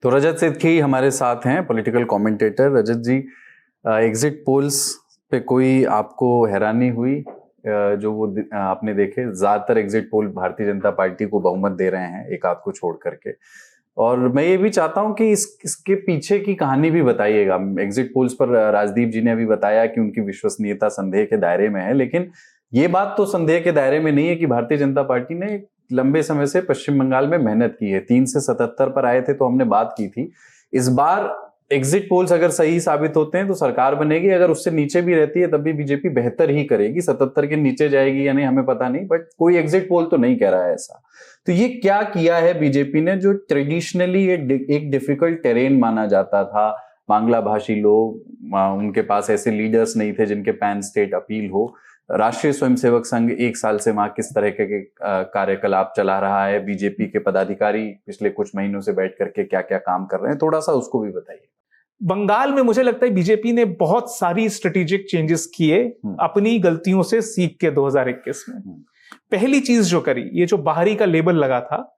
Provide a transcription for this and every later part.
तो रजत सेठी हमारे साथ हैं, पॉलिटिकल कमेंटेटर। रजत जी, एग्जिट पोल्स पे कोई आपको हैरानी हुई जो वो आपने देखे? ज्यादातर exit poll Bharatiya Janata party को बहुमत दे रहे हैं, एक आध को छोड़ करके। और मैं ये भी चाहता हूं कि इसके पीछे की कहानी भी बताइएगा। एग्जिट पोल्स पर राजदीप जी ने अभी बताया कि उनकी विश्वसनीयता संदेह के दायरे में है, लेकिन ये बात तो संदेह के दायरे में नहीं है कि भारतीय जनता पार्टी ने लंबे समय से पश्चिम बंगाल में मेहनत की है। 3 से 77 पर आए थे तो हमने बात की थी। इस बार एग्जिट पोल्स अगर सही साबित होते हैं तो सरकार बनेगी, अगर उससे नीचे भी रहती है तब भी बीजेपी बेहतर ही करेगी। 77 के नीचे जाएगी या नहीं हमें पता नहीं, बट कोई एग्जिट पोल तो नहीं कह रहा है ऐसा। तो ये क्या किया है बीजेपी ने जो ट्रेडिशनली एक डिफिकल्ट टेरेन माना जाता था? बांग्ला भाषी लोग, उनके पास ऐसे लीडर्स नहीं थे जिनके पैन स्टेट अपील हो। राष्ट्रीय स्वयंसेवक संघ 1 साल से वहां किस तरह के कार्यकलाप चला रहा है? बीजेपी के पदाधिकारी पिछले कुछ महीनों से बैठ करके क्या क्या काम कर रहे हैं, थोड़ा सा उसको भी बताइए। बंगाल में मुझे लगता है बीजेपी ने बहुत सारी स्ट्रेटेजिक चेंजेस किए अपनी गलतियों से सीख के 2021 में। पहली चीज जो करी, ये जो बाहरी का लेबल लगा था,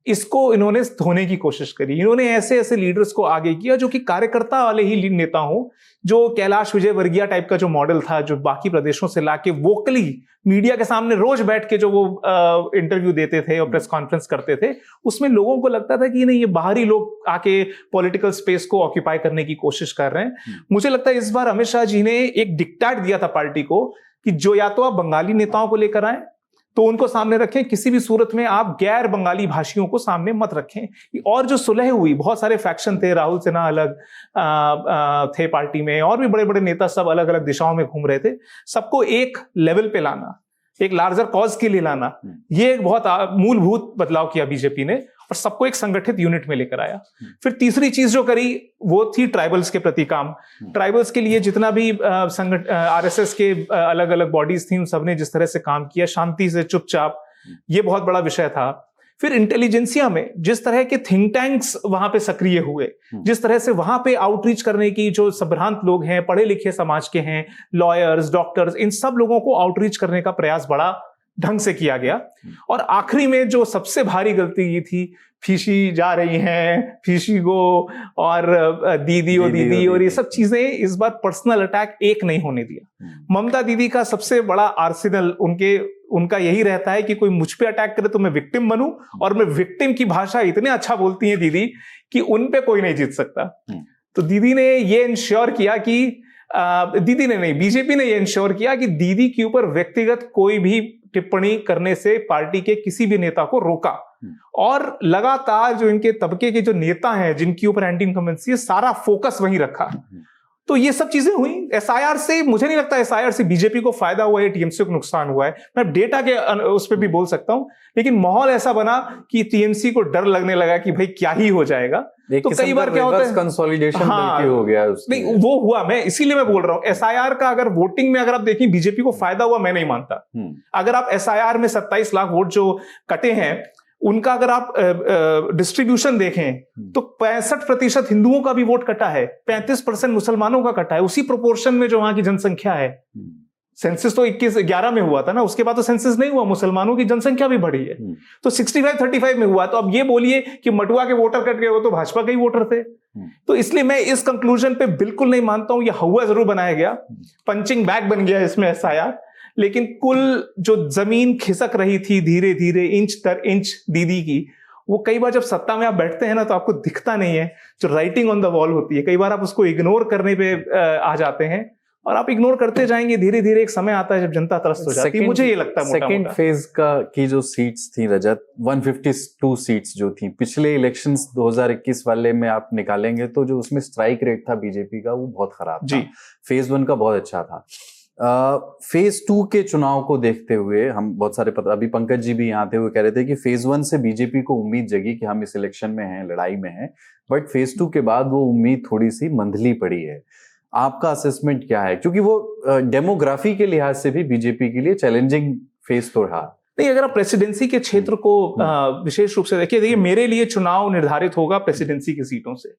इसको इन्होंने धोने की कोशिश करी। इन्होंने ऐसे ऐसे लीडर्स को आगे किया जो कि कार्यकर्ता वाले ही नेता हो, जो कैलाश विजयवर्गीय टाइप का जो मॉडल था, जो बाकी प्रदेशों से लाके वोकली मीडिया के सामने रोज बैठ के जो वो इंटरव्यू देते थे और प्रेस कॉन्फ्रेंस करते थे, उसमें लोगों को लगता था कि नहीं, ये बाहरी लोग आके पॉलिटिकल स्पेस को ऑक्यूपाई करने की कोशिश कर रहे हैं। मुझे लगता है इस बार अमित शाह जी ने एक डिक्टेट दिया था पार्टी को कि जो या तो आप बंगाली नेताओं को लेकर आए तो उनको सामने रखें, किसी भी सूरत में आप गैर बंगाली भाषियों को सामने मत रखें। और जो सुलह हुई, बहुत सारे फैक्शन थे, राहुल सिन्हा अलग थे पार्टी में, और भी बड़े बड़े नेता सब अलग अलग दिशाओं में घूम रहे थे। सबको एक लेवल पे लाना, एक लार्जर कॉज के लिए लाना, ये एक बहुत मूलभूत बदलाव किया बीजेपी ने और सबको एक संगठित यूनिट में लेकर आया। फिर तीसरी चीज जो करी वो थी ट्राइबल्स के प्रति काम। ट्राइबल्स के लिए जितना भी आरएसएस के अलग अलग बॉडीज थी, उन सबने जिस तरह से काम किया शांति से, चुपचाप, ये बहुत बड़ा विषय था। फिर इंटेलिजेंसिया में जिस तरह के थिंक टैंक्स वहां पे सक्रिय हुए, जिस तरह से वहां पे आउटरीच करने की, जो संभ्रांत लोग हैं, पढ़े लिखे समाज के हैं, लॉयर्स, डॉक्टर्स, इन सब लोगों को आउटरीच करने का प्रयास बड़ा ढंग से किया गया। और आखिरी में जो सबसे भारी गलती ये थी, फीसी जा रही हैं, फीसी को और दीदी और ये सब चीजें, इस बार पर्सनल अटैक एक नहीं होने दिया। ममता दीदी का सबसे बड़ा आर्सेनल उनका यही रहता है कि कोई मुझ पे अटैक करे तो मैं विक्टिम बनूं, और मैं विक्टिम की भाषा इतने अच्छा बोलती हैं दीदी कि उन पे कोई नहीं जीत सकता। तो दीदी ने ये इंश्योर किया कि दीदी ने नहीं, बीजेपी ने ये इंश्योर किया कि दीदी के ऊपर व्यक्तिगत कोई भी टिप्पणी करने से पार्टी के किसी भी नेता को रोका। और लगातार जो इनके तबके के जो नेता हैं जिनके ऊपर एंटी इनकम्बेंसी है, सारा फोकस वहीं रखा। तो ये सब चीजें हुई। एसआईआर से मुझे नहीं लगता एसआईआर से बीजेपी को फायदा हुआ है, टीएमसी को नुकसान हुआ है। मैं डेटा के उस पर भी बोल सकता हूं, लेकिन माहौल ऐसा बना कि टीएमसी को डर लगने लगा कि भाई क्या ही हो जाएगा। तो कई बार क्या होता है, कंसोलिडेशन हो गया नहीं वो हुआ। मैं इसीलिए मैं बोल रहा हूं, एसआईआर का अगर वोटिंग में अगर आप देखें बीजेपी को फायदा हुआ, मैं नहीं मानता। अगर आप एसआईआर में 27 लाख वोट जो कटे हैं, उनका अगर आप डिस्ट्रीब्यूशन देखें तो 65% हिंदुओं का भी वोट कटा है, 35% मुसलमानों का कटा है, उसी प्रोपोर्शन में जो वहां की जनसंख्या है। सेंसस तो 21-11 में हुआ था ना, उसके बाद तो सेंसस नहीं हुआ, मुसलमानों की जनसंख्या भी बढ़ी है। तो 65-35 में हुआ। तो अब ये बोलिए कि मटुआ के वोटर कट गए, वो तो भाजपा के ही वोटर थे। तो इसलिए मैं इस कंक्लूजन पे बिल्कुल नहीं मानता हूं। ये हवा जरूर बनाया गया, पंचिंग बैग बन गया इसमें एसआईआर, लेकिन कुल जो जमीन खिसक रही थी धीरे धीरे इंच दर इंच दीदी की, वो कई बार जब सत्ता में आप बैठते हैं ना तो आपको दिखता नहीं है। जो राइटिंग ऑन द वॉल होती है, कई बार आप उसको इग्नोर करने पे आ जाते हैं, और आप इग्नोर करते जाएंगे, धीरे धीरे एक समय आता है जब जनता त्रस्त हो जाती है। मुझे ये लगता है सेकंड फेज की जो सीट्स थी रजत, 152 सीट्स जो थी पिछले इलेक्शंस 2021 वाले में आप निकालेंगे तो जो उसमें स्ट्राइक रेट था बीजेपी का वो बहुत खराब था। फेज 1 का बहुत अच्छा था। फेज 2 के चुनाव को देखते हुए हम बहुत सारे अभी पंकज जी भी यहाँ थे, वो कह रहे थे कि फेज 1 से बीजेपी को उम्मीद जगी कि हम इस इलेक्शन में हैं, लड़ाई में हैं, बट फेज 2 के बाद वो उम्मीद थोड़ी सी मंधली पड़ी है। आपका असेसमेंट क्या है? क्योंकि वो डेमोग्राफी के लिहाज से भी बीजेपी के लिए चैलेंजिंग फेज तो रहा। नहीं, अगर आप प्रेसिडेंसी के क्षेत्र को विशेष रूप से देखिए, मेरे लिए चुनाव निर्धारित होगा प्रेसिडेंसी की सीटों से।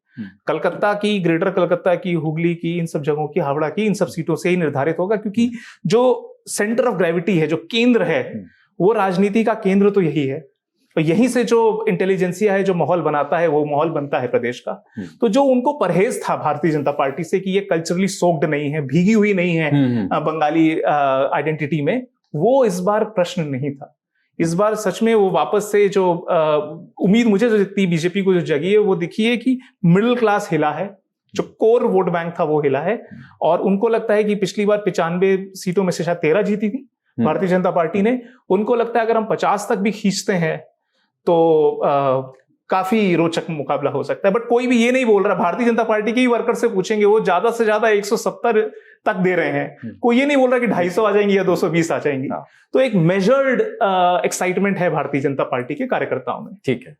कलकत्ता की, ग्रेटर कलकत्ता की, हुगली की, इन सब जगहों की, हावड़ा की, इन सब सीटों से ही निर्धारित होगा, क्योंकि जो सेंटर ऑफ ग्रेविटी है, जो केंद्र है, वो राजनीति का केंद्र तो यही है। और यहीं से जो इंटेलिजेंसिया है जो माहौल बनाता है वो माहौल बनता है प्रदेश का। तो जो उनको परहेज था भारतीय जनता पार्टी से कि ये कल्चरली सोक्ड नहीं है, भीगी हुई नहीं है बंगाली आइडेंटिटी में, वो इस बार प्रश्न नहीं था। इस बार सच में वो वापस से जो उम्मीद मुझे जो दिखती बीजेपी को जो जगी है वो दिखी है कि मिडिल क्लास हिला है, जो कोर वोट बैंक था वो हिला है। और उनको लगता है कि पिछली बार 95 सीटों में से शायद 13 जीती थी भारतीय जनता पार्टी ने। उनको लगता है अगर हम 50 तक भी खींचते हैं तो काफी रोचक मुकाबला हो सकता है। बट कोई भी ये नहीं बोल रहा, भारतीय जनता पार्टी के ही वर्कर से पूछेंगे वो ज्यादा से ज्यादा 170 तक दे रहे हैं। कोई ये नहीं बोल रहा कि 250 आ जाएंगी या 220 आ जाएंगी। तो एक मेजर्ड एक्साइटमेंट है भारतीय जनता पार्टी के कार्यकर्ताओं में। ठीक है।